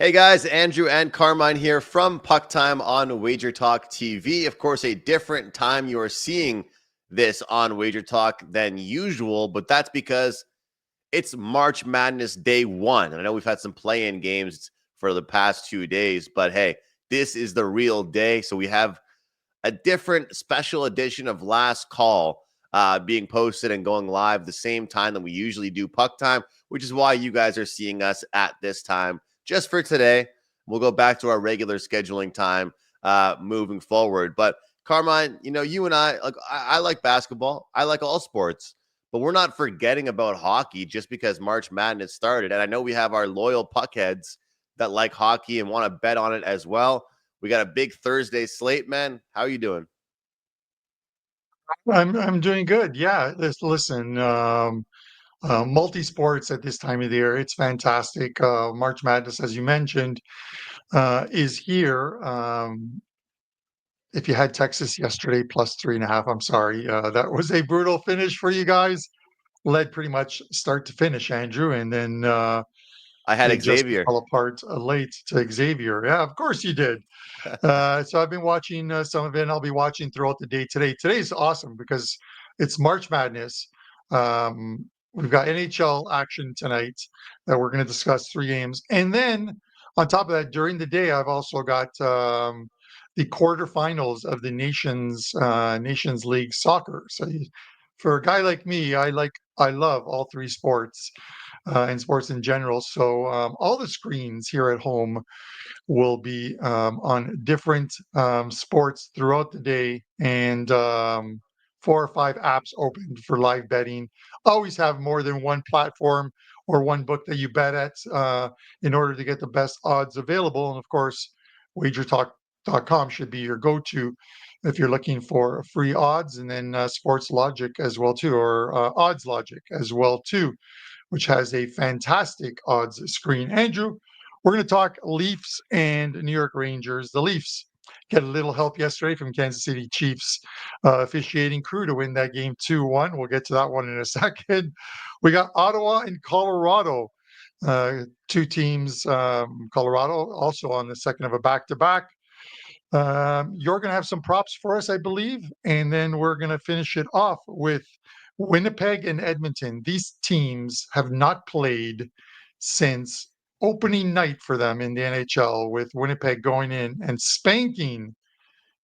Hey guys, Andrew and Carmine here from PuckTime on WagerTalk TV. Of course, a different time you are seeing this on WagerTalk than usual, but that's because it's March Madness Day 1. And I know we've had some play-in games for the past 2 days, but hey, this is the real day. So we have a different special edition of Last Call being posted and going live the same time that we usually do Puck Time, which is why you guys are seeing us at this time just for today. We'll go back to our regular scheduling time moving forward. But Carmine, you and I like basketball. I like all sports, but we're not forgetting about hockey just because March Madness started. And I know we have our loyal puckheads that like hockey and want to bet on it as well. We got a big Thursday slate, man. How are you doing? I'm doing good. Yeah, listen, multi-sports at this time of the year, it's fantastic. March Madness, as you mentioned, is here. If you had Texas yesterday plus 3.5, I'm sorry. That was a brutal finish for you guys. Led pretty much start to finish, Andrew, and then I had it just Xavier. fell apart late to Xavier. Yeah, of course you did. So I've been watching some of it, and I'll be watching throughout the day today. Today's awesome because it's March Madness. We've got NHL action tonight that we're going to discuss 3 games, and then on top of that, during the day, I've also got the quarterfinals of the Nations League soccer. So for a guy like me, I love all 3 sports and sports in general. So all the screens here at home will be on different sports throughout the day, and 4 or 5 apps open for live betting. Always have more than one platform or one book that you bet at in order to get the best odds available. And of course, wagertalk.com should be your go-to if you're looking for free odds, and then Sports Logic as well too, or Odds Logic as well too, which has a fantastic odds screen. Andrew, we're going to talk Leafs and New York Rangers. The Leafs get a little help yesterday from Kansas City Chiefs officiating crew to win that game 2-1. We'll get to that one in a second. We got Ottawa and Colorado. 2 teams, Colorado also on the second of a back-to-back. You're going to have some props for us, I believe, and then we're going to finish it off with Winnipeg and Edmonton. These teams have not played since opening night for them in the NHL, with Winnipeg going in and spanking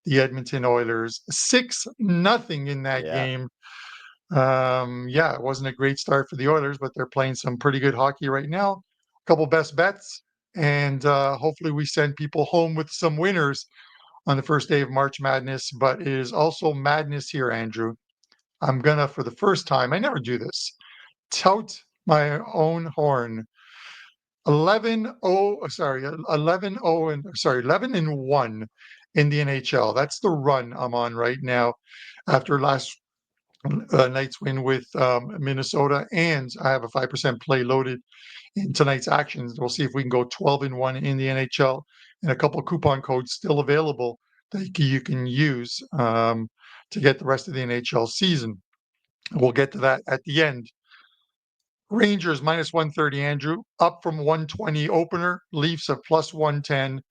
the Edmonton Oilers 6-0 in that Yeah. game. Yeah, it wasn't a great start for the Oilers, but they're playing some pretty good hockey right now. A couple best bets, and hopefully we send people home with some winners on the first day of March Madness. But it is also madness here, Andrew. I'm gonna, for the first time, I never do this, tout my own horn. 11-1 in the NHL. That's the run I'm on right now after last night's win with Minnesota, and I have a 5% play loaded in tonight's actions. We'll see if we can go 12-1 in the NHL, and a couple coupon codes still available that you can use to get the rest of the NHL season. We'll get to that at the end. Rangers minus 130, Andrew, up from 120 opener. Leafs at plus 110.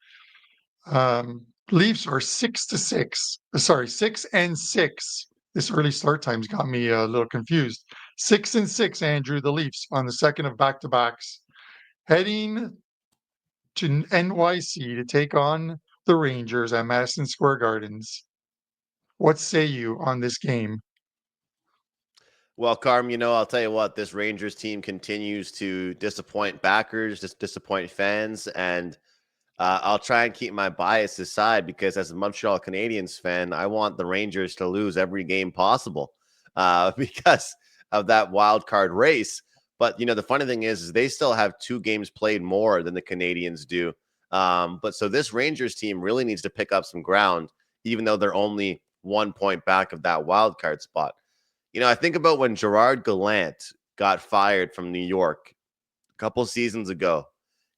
Leafs are 6-6. Sorry, 6-6. This early start time's got me a little confused. 6-6, Andrew, the Leafs on the second of back-to-backs, heading to NYC to take on the Rangers at Madison Square Gardens. What say you on this game? Well, Carm, I'll tell you what, this Rangers team continues to disappoint backers, just disappoint fans, and I'll try and keep my bias aside because as a Montreal Canadiens fan, I want the Rangers to lose every game possible because of that wild card race. But the funny thing is they still have 2 games played more than the Canadians do. But so this Rangers team really needs to pick up some ground, even though they're only 1 point back of that wild card spot. I think about when Gerard Gallant got fired from New York a couple seasons ago.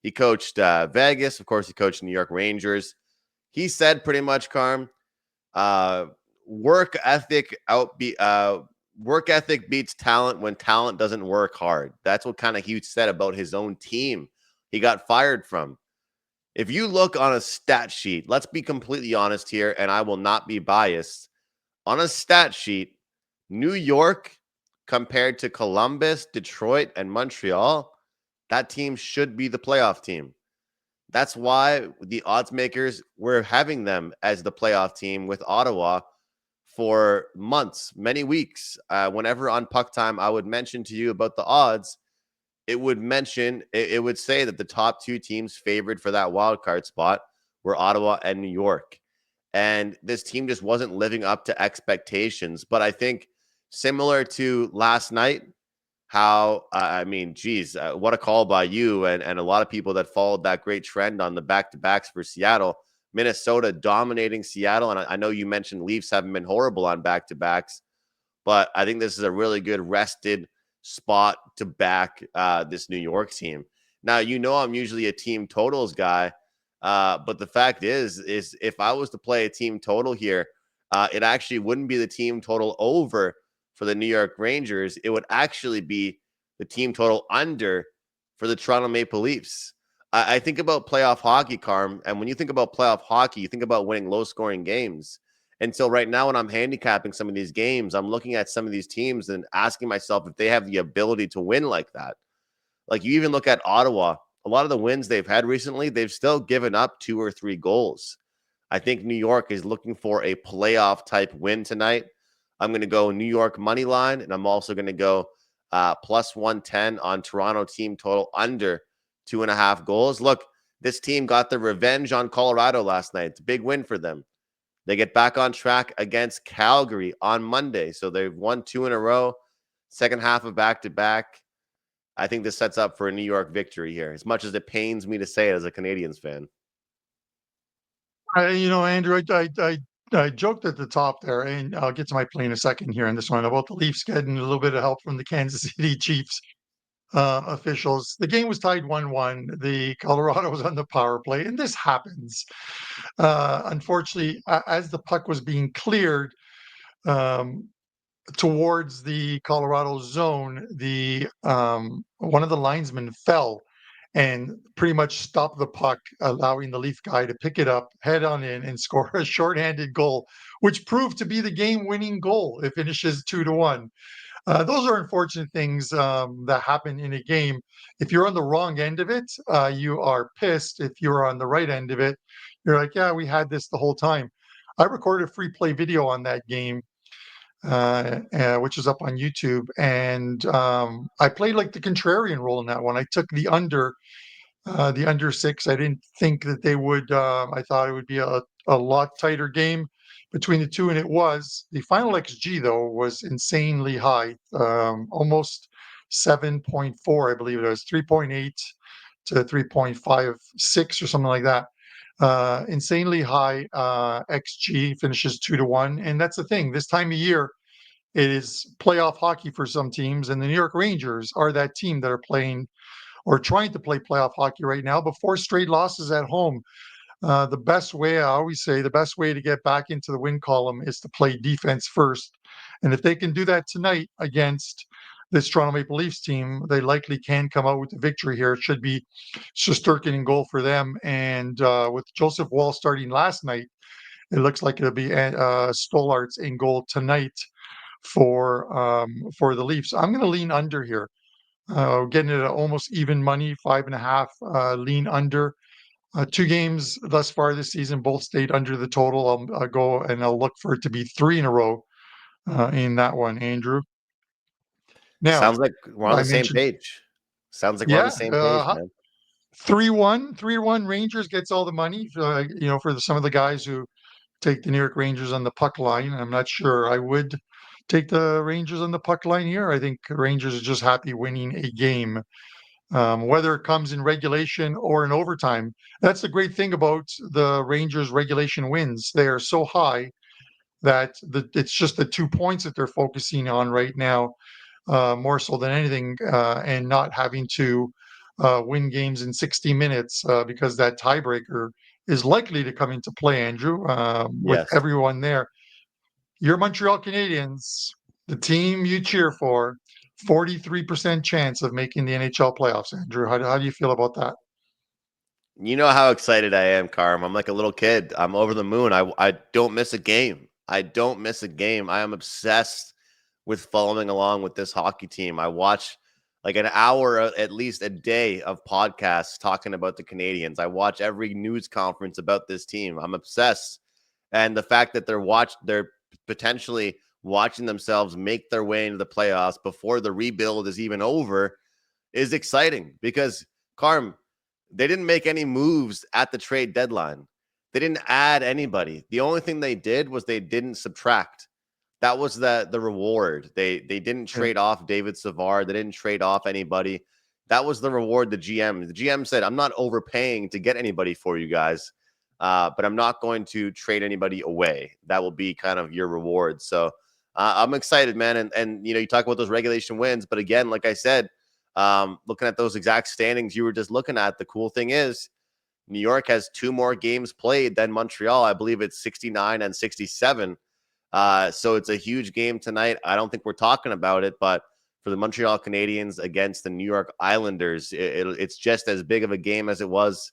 He coached Vegas. Of course, he coached New York Rangers. He said pretty much, Carm, uh, work ethic work ethic beats talent when talent doesn't work hard. That's what kind of he said about his own team he got fired from. If you look on a stat sheet, let's be completely honest here, and I will not be biased. On a stat sheet, New York compared to Columbus, Detroit, and Montreal, that team should be the playoff team. That's why the odds makers were having them as the playoff team with Ottawa for months, many weeks. Whenever on Puck Time, I would mention to you about the odds, it would say that the top two teams favored for that wild card spot were Ottawa and New York. And this team just wasn't living up to expectations. But I think similar to last night, how I mean, geez, what a call by you and a lot of people that followed that great trend on the back-to-backs for Seattle. Minnesota dominating Seattle, and I know you mentioned Leafs haven't been horrible on back-to-backs, but I think this is a really good rested spot to back this New York team. Now, I'm usually a team totals guy, but the fact is if I was to play a team total here, it actually wouldn't be the team total over for the New York Rangers. It would actually be the team total under for the Toronto Maple Leafs. I think about playoff hockey, Carm, and when you think about playoff hockey, you think about winning low-scoring games. And so right now, when I'm handicapping some of these games, I'm looking at some of these teams and asking myself if they have the ability to win like that. Like you even look at Ottawa, a lot of the wins they've had recently, they've still given up 2 or 3 goals. I think New York is looking for a playoff type win tonight. I'm going to go New York money line, and I'm also going to go plus 110 on Toronto team total under 2.5 goals. Look, this team got the revenge on Colorado last night. It's a big win for them. They get back on track against Calgary on Monday. So they've won 2 in a row, second half of back-to-back. I think this sets up for a New York victory here, as much as it pains me to say it as a Canadiens fan. Andrew, I joked at the top there, and I'll get to my play in a second here on this one about the Leafs getting a little bit of help from the Kansas City Chiefs officials. The game was tied 1-1. The Colorado was on the power play, and this happens. Unfortunately, as the puck was being cleared um, towards the Colorado zone, the one of the linesmen fell and pretty much stopped the puck, allowing the Leaf guy to pick it up, head on in, and score a shorthanded goal, which proved to be the game-winning goal. It finishes 2-1. Those are unfortunate things that happen in a game. If you're on the wrong end of it, you are pissed. If you're on the right end of it, you're like, yeah, we had this the whole time. I recorded a free play video on that game, which is up on YouTube, and I played like the contrarian role in that one. I took the under 6. I didn't think that they would. I thought it would be a lot tighter game between the two, and it was. The final XG though was insanely high, almost 7.4, I believe it was 3.8 to 3.56 or something like that. Insanely high XG, finishes 2-1, and that's the thing. This time of year, it is playoff hockey for some teams, and the New York Rangers are that team that are playing or trying to play playoff hockey right now, but 4 straight losses at home. The best way, I always say, the best way to get back into the win column is to play defense first. And if they can do that tonight against this Toronto Maple Leafs team, they likely can come out with the victory here. It should be Shesterkin in goal for them. And with Joseph Wall starting last night, it looks like it'll be Stolarz in goal tonight for the Leafs. I'm going to lean under here. Getting it at almost even money, 5.5, lean under. 2 games thus far this season, both stayed under the total. I'll go and I'll look for it to be 3 in a row in that one, Andrew. Now, Sounds like we're on I the same mentioned, page. Sounds like we're on the yeah, same page, man. 3-1 Rangers gets all the money. For some of the guys who take the New York Rangers on the puck line. I'm not sure I would take the Rangers on the puck line here. I think Rangers are just happy winning a game. Whether it comes in regulation or in overtime. That's the great thing about the Rangers' regulation wins. They are so high that it's just the 2 points that they're focusing on right now, more so than anything, and not having to win games in 60 minutes because that tiebreaker is likely to come into play, Andrew, with Yes. everyone there. Your Montreal Canadiens, the team you cheer for, 43% chance of making the NHL playoffs, Andrew. How do you feel about that? You know how excited I am, Carm. I'm like a little kid. I'm over the moon. I don't miss a game. I don't miss a game. I am obsessed with following along with this hockey team. I watch like an hour at least a day of podcasts talking about the Canadians. I watch every news conference about this team. I'm obsessed. And the fact that they're potentially watching themselves make their way into the playoffs before the rebuild is even over is exciting because Carm, they didn't make any moves at the trade deadline. They didn't add anybody. The only thing they did was they didn't subtract. That was the reward. They didn't Yeah. trade off David Savard. They didn't trade off anybody. That was the reward. The GM said, "I'm not overpaying to get anybody for you guys, but I'm not going to trade anybody away. That will be kind of your reward." So I'm excited, man. And you talk about those regulation wins, but again, like I said, looking at those exact standings you were just looking at, the cool thing is New York has 2 more games played than Montreal. I believe it's 69 and 67. So it's a huge game tonight. I don't think we're talking about it, but for the Montreal Canadiens against the New York Islanders, it's just as big of a game as it was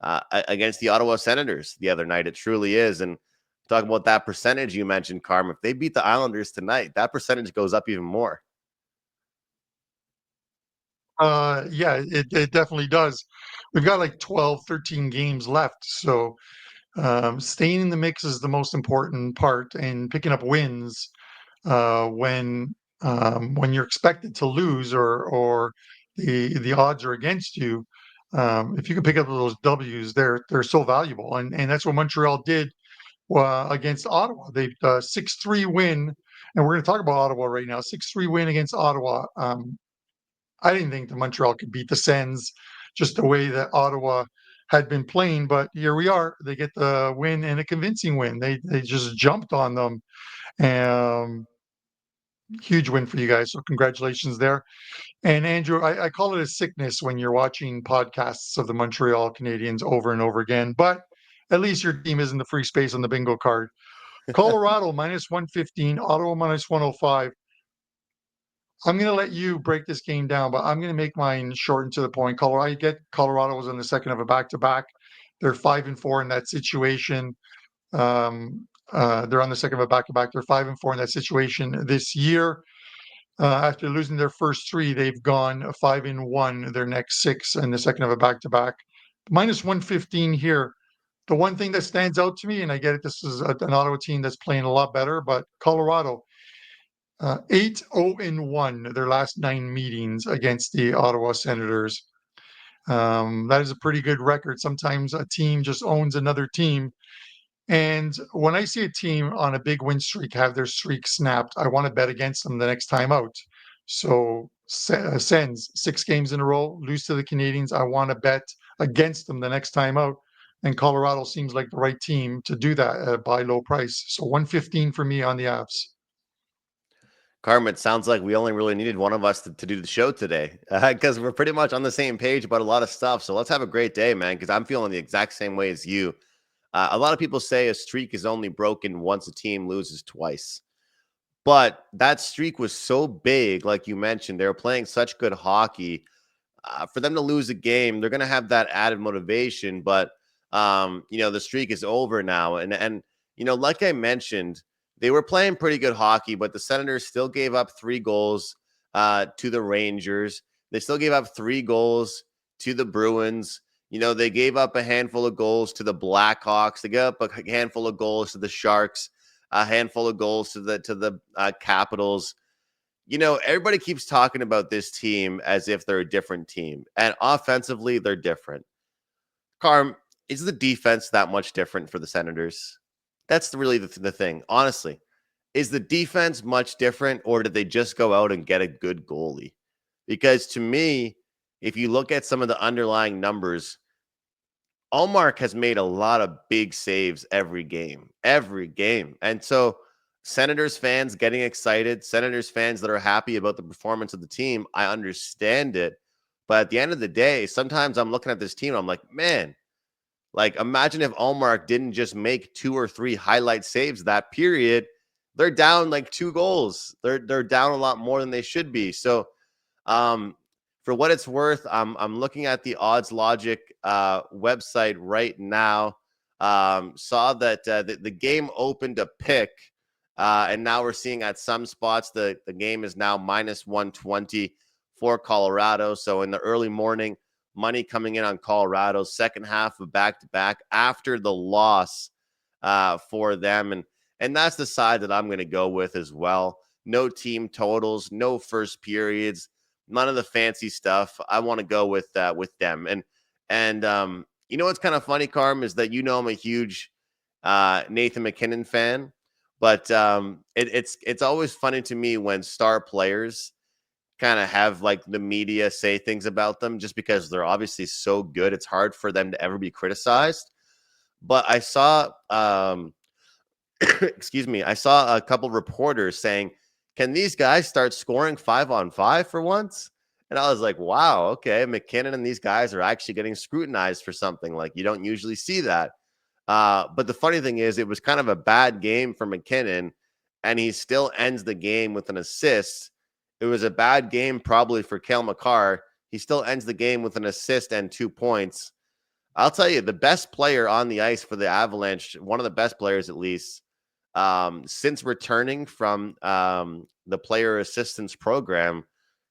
against the Ottawa Senators the other night. It truly is. And talk about that percentage you mentioned, Carm. If they beat the Islanders tonight, that percentage goes up even more. Yeah, it definitely does. We've got like 12, 13 games left. So staying in the mix is the most important part, and picking up wins when you're expected to lose, or the odds are against you. If you can pick up those W's, they're so valuable, and that's what Montreal did against Ottawa. They 6-3 win, and we're going to talk about Ottawa right now. 6-3 win against Ottawa. I didn't think the Montreal could beat the Sens just the way that Ottawa had been playing, but here we are. They get the win, and a convincing win. They just jumped on them. Um, Huge win for you guys. So congratulations there. And Andrew, I call it a sickness when you're watching podcasts of the Montreal Canadiens over and over again, but at least your team isn't the free space on the bingo card. Colorado minus 115, Ottawa minus 105. I'm going to let you break this game down, but I'm going to make mine short and to the point. Colorado, I get Colorado was on the second of a back-to-back. They're 5-4 in that situation. They're on the second of a back-to-back. They're 5-4 in that situation this year. After losing their first three, they've gone 5-1 their next six in the second of a back-to-back. Minus 115 here. The one thing that stands out to me, and I get it, this is an Ottawa team that's playing a lot better, but Colorado, 8-0-1 their last 9 meetings against the Ottawa Senators. That is a pretty good record. Sometimes a team just owns another team. And when I see a team on a big win streak have their streak snapped, I want to bet against them the next time out. So Sens 6 games in a row, lose to the Canadians. I want to bet against them the next time out. And Colorado seems like the right team to do that at a buy low price. So 115 for me on the Avs. Carmen, it sounds like we only really needed one of us to do the show today because we're pretty much on the same page about a lot of stuff. So let's have a great day, man, because I'm feeling the exact same way as you. A lot of people say a streak is only broken once a team loses twice. But that streak was so big, like you mentioned, they were playing such good hockey. For them to lose a game, they're going to have that added motivation. But the streak is over now, and like I mentioned, they were playing pretty good hockey, but the Senators still gave up 3 goals to the Rangers. They still gave up 3 goals to the Bruins. They gave up a handful of goals to the Blackhawks. They gave up a handful of goals to the Sharks, a handful of goals to the Capitals. Everybody keeps talking about this team as if they're a different team, and offensively, they're different. Carm, is the defense that much different for the Senators? That's really the thing. Honestly, is the defense much different, or did they just go out and get a good goalie? Because to me, if you look at some of the underlying numbers, Allmark has made a lot of big saves every game, every game. And so Senators fans getting excited, Senators fans that are happy about the performance of the team, I understand it. But at the end of the day, sometimes I'm looking at this team and I'm like, man, like imagine if Allmark didn't just make 2 or 3 highlight saves that period. They're down like 2 goals. They're down a lot more than they should be. So um For what it's worth, I'm looking at the Odds Logic website right now. Saw that the game opened a pick, and now we're seeing at some spots the game is now minus 120 for Colorado. So in the early morning, money coming in on Colorado's second half of back to back after the loss for them, and that's the side that I'm going to go with as well. No team totals, no first periods, none of the fancy stuff. I want to go with them. And you know what's kind of funny, Carm, is that I'm a huge Nathan McKinnon fan, but it's always funny to me when star players kind of have like the media say things about them just because they're obviously so good. It's hard for them to ever be criticized. But I saw excuse me, I saw a couple reporters saying, "Can these guys start scoring 5-on-5 for once?" And I was like, "Wow, okay, McKinnon and these guys are actually getting scrutinized for something. Like you don't usually see that." But the funny thing is, it was kind of a bad game for McKinnon, and he still ends the game with an assist. It was a bad game probably for Cale Makar. He still ends the game with an assist and 2 points. I'll tell you, the best player on the ice for the Avalanche, one of the best players at least, since returning from the player assistance program,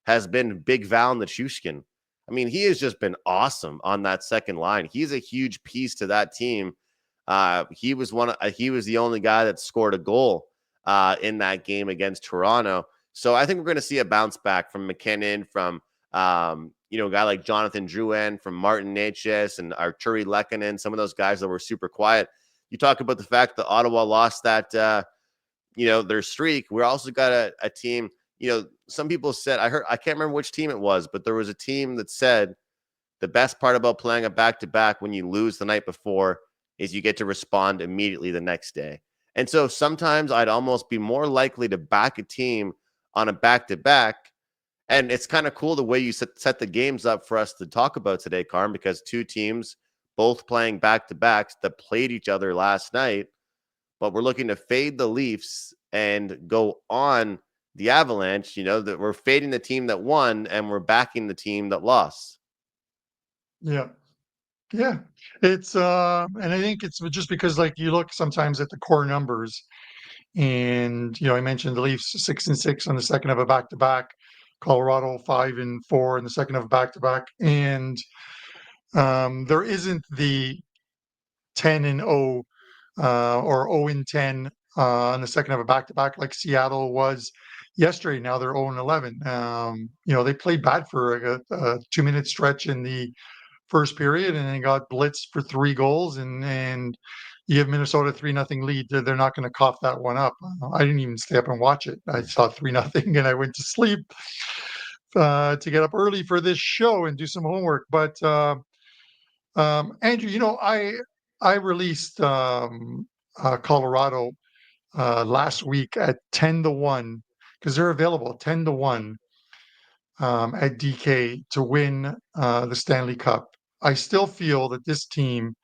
has been Big Val Nichushkin. I mean, he has just been awesome on that second line. He's a huge piece to that team. He was he was the only guy that scored a goal in that game against Toronto. So I think we're going to see a bounce back from McKinnon, from a guy like Jonathan Drouin, from Martin Necas and Arturi Lehkonen, some of those guys that were super quiet. You talk about the fact that Ottawa lost that their streak. We also got a team. Some people said, I can't remember which team it was, but there was a team that said the best part about playing a back-to-back when you lose the night before is you get to respond immediately the next day. And so sometimes I'd almost be more likely to back a team on a back-to-back. And it's kind of cool the way you set the games up for us to talk about today, Carm, because two teams both playing back-to-backs that played each other last night, but we're looking to fade the Leafs and go on the Avalanche. That we're fading the team that won and we're backing the team that lost. Yeah. Yeah. It's and I think it's just because like you look sometimes at the core numbers and I mentioned the Leafs 6-6 on the second of a back to back, Colorado 5-4 in the second of a back to back. And there isn't the 10-0 or 0-10 on the second of a back to back like Seattle was yesterday. Now they're 0-11. They played bad for a 2-minute stretch in the first period and then got blitzed for 3 goals and you give Minnesota 3-0 lead. They're not going to cough that one up. I didn't even stay up and watch it. I saw 3-0 and I went to sleep to get up early for this show and do some homework. But Andrew, I released Colorado last week at 10-1 because they're available 10-1 at DK to win the Stanley Cup. I still feel that this team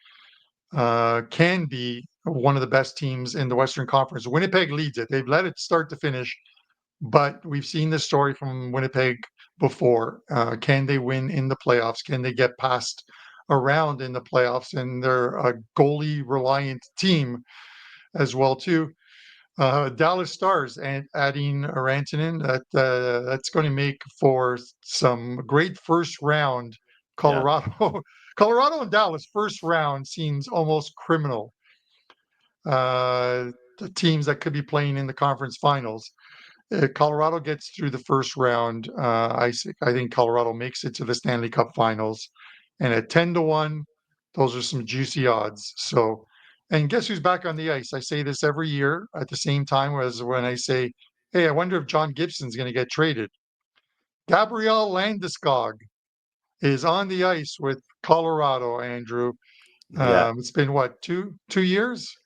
can be one of the best teams in the Western Conference. Winnipeg leads it. They've let it start to finish, but we've seen this story from Winnipeg before. Can they win in the playoffs? Can they get past a round in the playoffs? And they're a goalie reliant team as well too. Dallas Stars and adding Rantanen, that's going to make for some great first round. Yeah. Colorado, Colorado and Dallas first round seems almost criminal. The teams that could be playing in the conference finals. Colorado gets through the first round. I think Colorado makes it to the Stanley Cup Finals, and at 10-1, those are some juicy odds. So, and guess who's back on the ice? I say this every year at the same time as when I say, "Hey, I wonder if John Gibson's going to get traded." Gabriel Landeskog is on the ice with Colorado. Andrew, Yeah. it's been what, two years,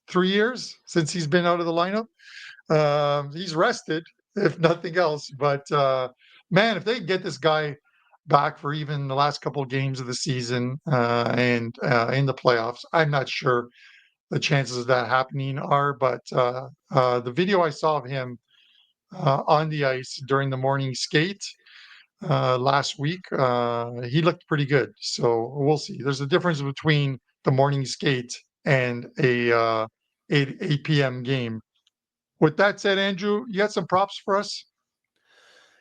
3 years since he's been out of the lineup. He's rested, if nothing else. But man, if they can get this guy back for even the last couple of games of the season and in the playoffs, I'm not sure the chances of that happening are. But the video I saw of him on the ice during the morning skate, last week. He looked pretty good. So we'll see. There's a difference between the morning skate and a 8 p.m. game. With that said, Andrew, you got some props for us?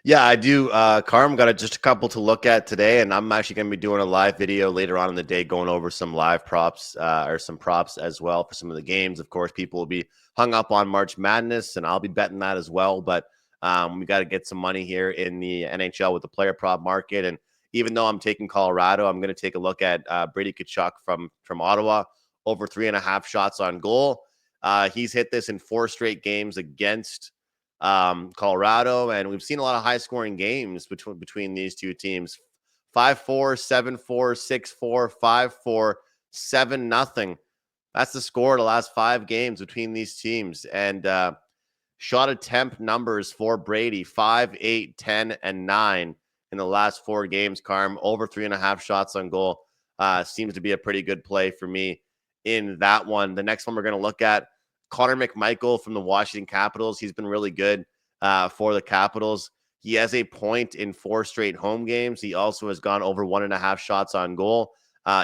Yeah, I do. Carm got just a couple to look at today, and I'm actually going to be doing a live video later on in the day going over some live props or some props as well for some of the games. Of course, people will be hung up on March Madness, and I'll be betting that as well. But we got to get some money here in the NHL with the player prop market. And even though I'm taking Colorado, I'm going to take a look at Brady Tkachuk from Ottawa, over 3.5 shots on goal. He's hit this in 4 straight games against Colorado, and we've seen a lot of high scoring games between these two teams. 5-4, 7-4, 6-4, 5-4, 7-0. That's the score of the last 5 games between these teams. And shot attempt numbers for Brady: 5, 8, 10, and 9 in the last 4 games. Carm, over 3.5 shots on goal. Seems to be a pretty good play for me in that one. The next one we're going to look at, Connor McMichael from the Washington Capitals. He's been really good for the Capitals. He has a point in 4 straight home games. He also has gone over 1.5 shots on goal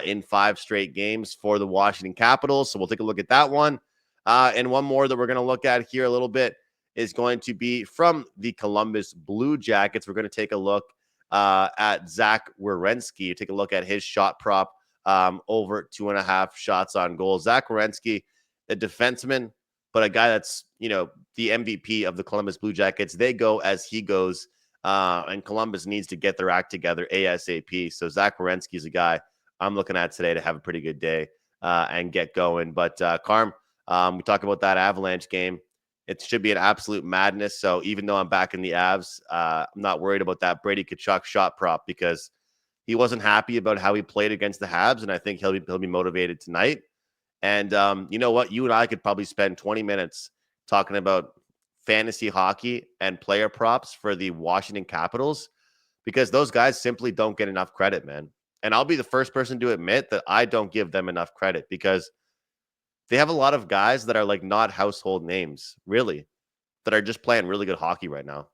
in 5 straight games for the Washington Capitals. So we'll take a look at that one. And one more that we're going to look at here a little bit is going to be from the Columbus Blue Jackets. We're going to take a look at Zach Werenski. Take a look at his shot prop over 2.5 shots on goal. Zach Werenski, a defenseman, but a guy that's, the MVP of the Columbus Blue Jackets. They go as he goes, and Columbus needs to get their act together ASAP. So Zach Werenski is a guy I'm looking at today to have a pretty good day and get going. But Carm, we talk about that Avalanche game. It should be an absolute madness. So even though I'm back in the Avs, I'm not worried about that Brady Tkachuk shot prop because he wasn't happy about how he played against the Habs, and I think he'll be motivated tonight. And you know what? You and I could probably spend 20 minutes talking about fantasy hockey and player props for the Washington Capitals because those guys simply don't get enough credit, man. And I'll be the first person to admit that I don't give them enough credit because they have a lot of guys that are like not household names, really, that are just playing really good hockey right now.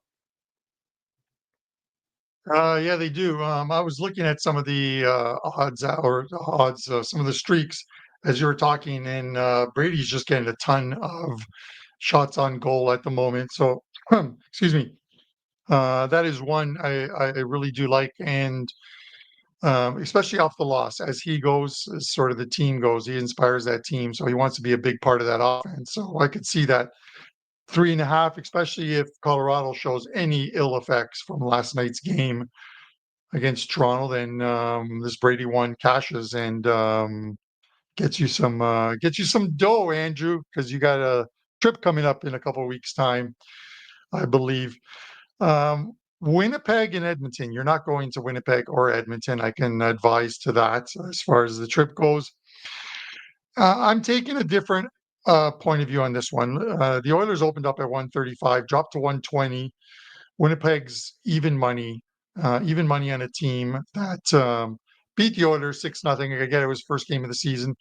Yeah, they do. I was looking at some of the odds, some of the streaks as you were talking, and Brady's just getting a ton of shots on goal at the moment. So, excuse me, that is one I really do like, and especially off the loss as he goes, as sort of the team goes, he inspires that team, so he wants to be a big part of that offense. So I could see that 3.5, especially if Colorado shows any ill effects from last night's game against Toronto, then this Brady one cashes and gets you some dough, Andrew, because you got a trip coming up in a couple of weeks' time, I believe. Winnipeg and Edmonton. You're not going to Winnipeg or Edmonton. I can advise to that as far as the trip goes. I'm taking a different point of view on this one. The Oilers opened up at 135, dropped to 120. Winnipeg's even money on a team that beat the Oilers 6-0. I get it was first game of the season,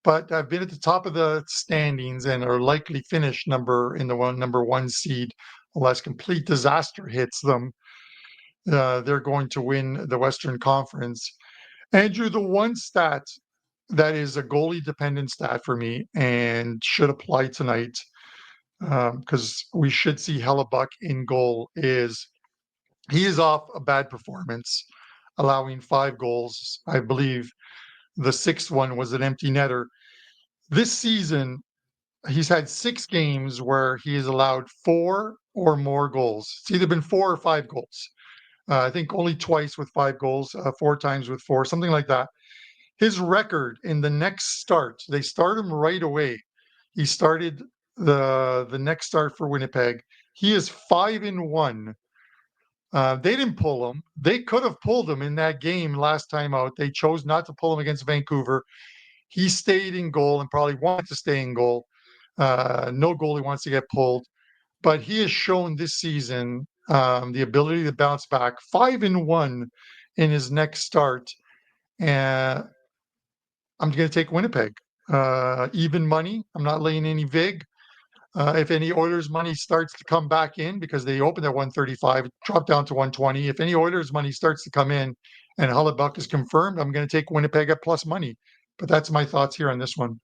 but I've been at the top of the standings and are likely finish number one seed unless complete disaster hits them. They're going to win the Western Conference. Andrew, the one stat that is a goalie dependent stat for me and should apply tonight because we should see Hellebuck in goal is he is off a bad performance, allowing 5 goals. I believe the 6th one was an empty netter. This season, he's had 6 games where he has allowed 4 or more goals. It's either been 4 or 5 goals. I think only twice with 5 goals, 4 times with 4, something like that. His record in the next start, they start him right away. He started the next start for Winnipeg. He is 5-1. They didn't pull him. They could have pulled him in that game last time out. They chose not to pull him against Vancouver. He stayed in goal and probably wanted to stay in goal. No goalie wants to get pulled, but he has shown this season the ability to bounce back. 5-1 in his next start, and I'm going to take Winnipeg. Even money. I'm not laying any vig. If any Oilers money starts to come back in because they opened at 135, dropped down to 120. If any Oilers money starts to come in and Hellebuck is confirmed, I'm going to take Winnipeg at plus money. But that's my thoughts here on this one.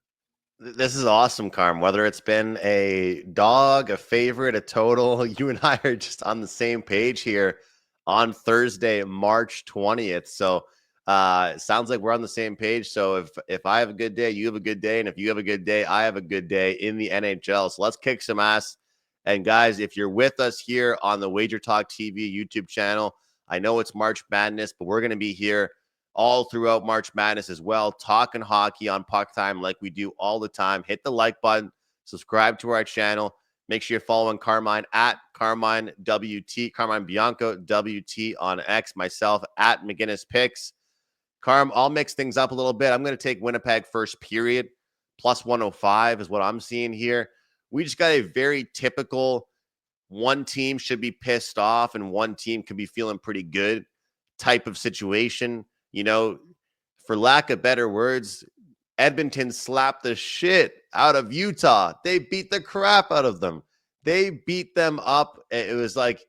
This is awesome, Carm. Whether it's been a dog, a favorite, a total, you and I are just on the same page here on Thursday, March 20th. So it sounds like we're on the same page. So if I have a good day, you have a good day, and if you have a good day, I have a good day in the NHL. So let's kick some ass. And guys, if you're with us here on the WagerTalk TV YouTube channel, I know it's March Madness, but we're going to be here all throughout March Madness as well, talking hockey on PuckTime like we do all the time. Hit the like button, subscribe to our channel. Make sure you're following Carmine at Carmine WT, Carmine Bianco WT on X, myself at McGinnis Picks. Carm, I'll mix things up a little bit. I'm going to take Winnipeg first period, plus 105 is what I'm seeing here. We just got a very typical one team should be pissed off and one team could be feeling pretty good type of situation. You know, for lack of better words, Edmonton slapped the shit out of Utah. They beat the crap out of them. They beat them up. It was like,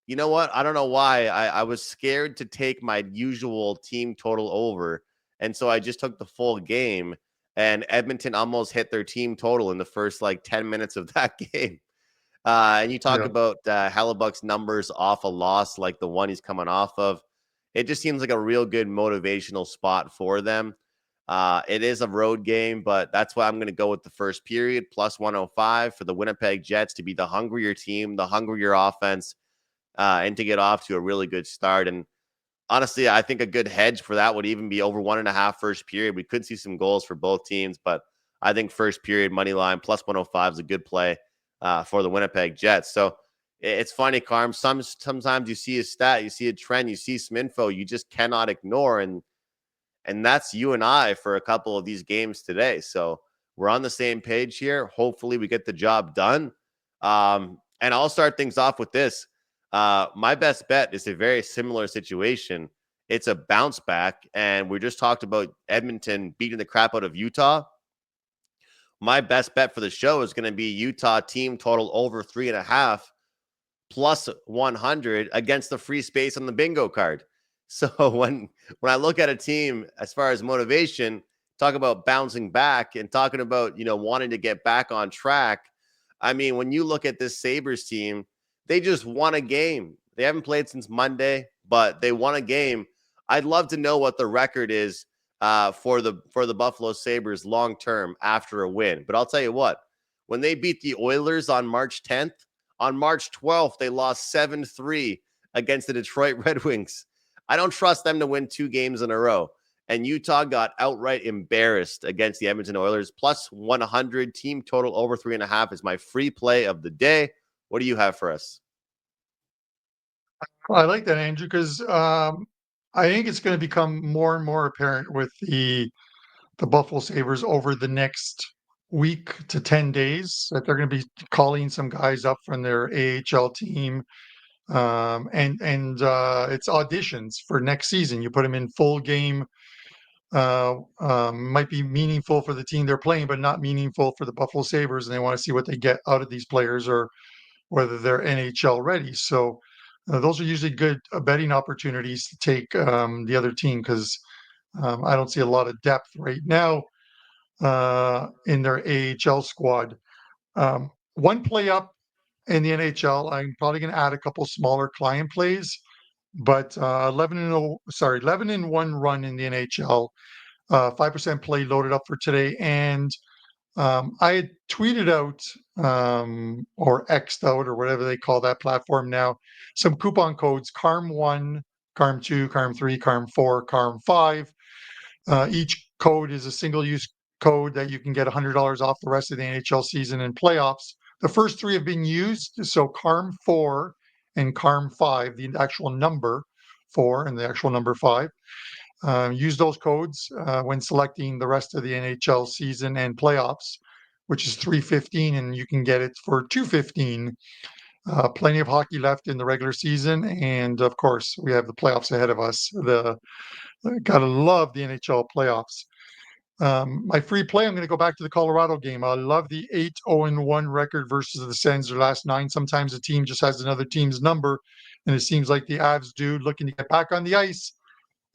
you know what? I don't know why. I was scared to take my usual team total over. And so I just took the full game. And Edmonton almost hit their team total in the first like 10 minutes of that game. And you talk Yeah. about Hellebuck's numbers off a loss like the one he's coming off of. It just seems like a real good motivational spot for them. It is a road game, but that's why I'm going to go with the first period, plus 105 for the Winnipeg Jets to be the hungrier team, the hungrier offense, and to get off to a really good start. And honestly, I think a good hedge for that would even be over 1.5 first period. We could see some goals for both teams, but I think first period money line plus 105 is a good play for the Winnipeg Jets. So it's funny, Carm. Sometimes you see a stat, you see a trend, you see some info you just cannot ignore, and that's you and I for a couple of these games today. So we're on the same page here. Hopefully, we get the job done. And I'll start things off with this. My best bet is a very similar situation. It's a bounce back, and we just talked about Edmonton beating the crap out of Utah. My best bet for the show is going to be Utah team total over 3.5 plus 100 against the free space on the bingo card. So when I look at a team as far as motivation, talk about bouncing back and talking about, wanting to get back on track. I mean, when you look at this Sabres team, they just won a game. They haven't played since Monday, but they won a game. I'd love to know what the record is for the Buffalo Sabres long term after a win. But I'll tell you what, when they beat the Oilers on March 10th, on March 12th, they lost 7-3 against the Detroit Red Wings. I don't trust them to win 2 games in a row. And Utah got outright embarrassed against the Edmonton Oilers. Plus 100 team total over 3.5 is my free play of the day. What do you have for us? I like that, Andrew, because I think it's going to become more and more apparent with the Buffalo Sabres over the next week to 10 days that they're going to be calling some guys up from their AHL team. And it's auditions for next season. You put them in full game, might be meaningful for the team they're playing, but not meaningful for the Buffalo Sabres. And they want to see what they get out of these players or whether they're NHL ready. So those are usually good betting opportunities to take the other team because I don't see a lot of depth right now in their AHL squad. One play up in the NHL, I'm probably going to add a couple smaller client plays, but 11-1 run in the NHL, 5% play loaded up for today, and I had tweeted out or X'd out or whatever they call that platform now, some coupon codes: CARM1, CARM2, CARM3, CARM4, CARM5. Each code is a single-use code that you can get $100 off the rest of the NHL season and playoffs. The first 3 have been used, so CARM4 and CARM5, the actual number 4 and the actual number 5. Use those codes when selecting the rest of the NHL season and playoffs, which is $3.15, and you can get it for $2.15. Plenty of hockey left in the regular season, and of course, we have the playoffs ahead of us. Gotta love the NHL playoffs. My free play, I'm going to go back to the Colorado game. I love the 8-0-1 record versus the Sens. Their last 9. Sometimes a team just has another team's number, and it seems like the Avs do, looking to get back on the ice.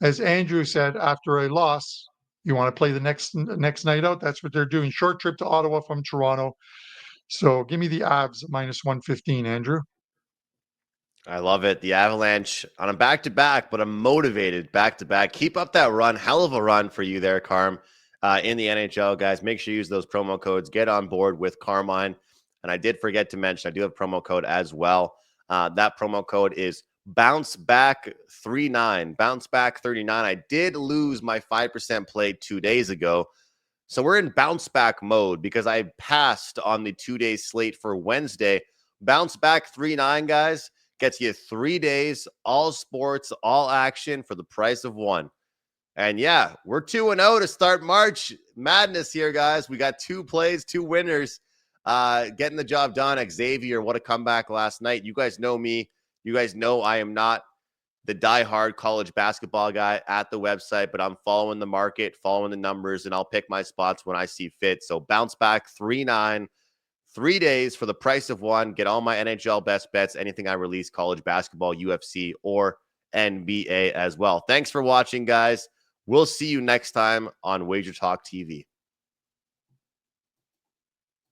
As Andrew said, after a loss, you want to play the next night out. That's what they're doing. Short trip to Ottawa from Toronto. So give me the Avs minus 115, Andrew. I love it. The Avalanche on a back-to-back, but a motivated back-to-back. Keep up that run. Hell of a run for you there, Carm, in the NHL, guys. Make sure you use those promo codes. Get on board with Carmine. And I did forget to mention, I do have promo code as well. That promo code is bounceback39. Bounceback39. I did lose my 5% play 2 days ago. So we're in bounce back mode because I passed on the 2-day slate for Wednesday. Bounce back 3-9, guys. Gets you 3 days, all sports, all action for the price of one. And yeah, we're 2-0 to start March Madness here, guys. We got 2 plays, 2 winners, getting the job done. Xavier, what a comeback last night. You guys know me. You guys know I am not the diehard college basketball guy at the website, but I'm following the market, following the numbers, and I'll pick my spots when I see fit. So bounce back 3-9. 3 days for the price of one. Get all my NHL best bets, anything I release, college basketball, UFC, or NBA as well. Thanks for watching, guys. We'll see you next time on WagerTalk TV.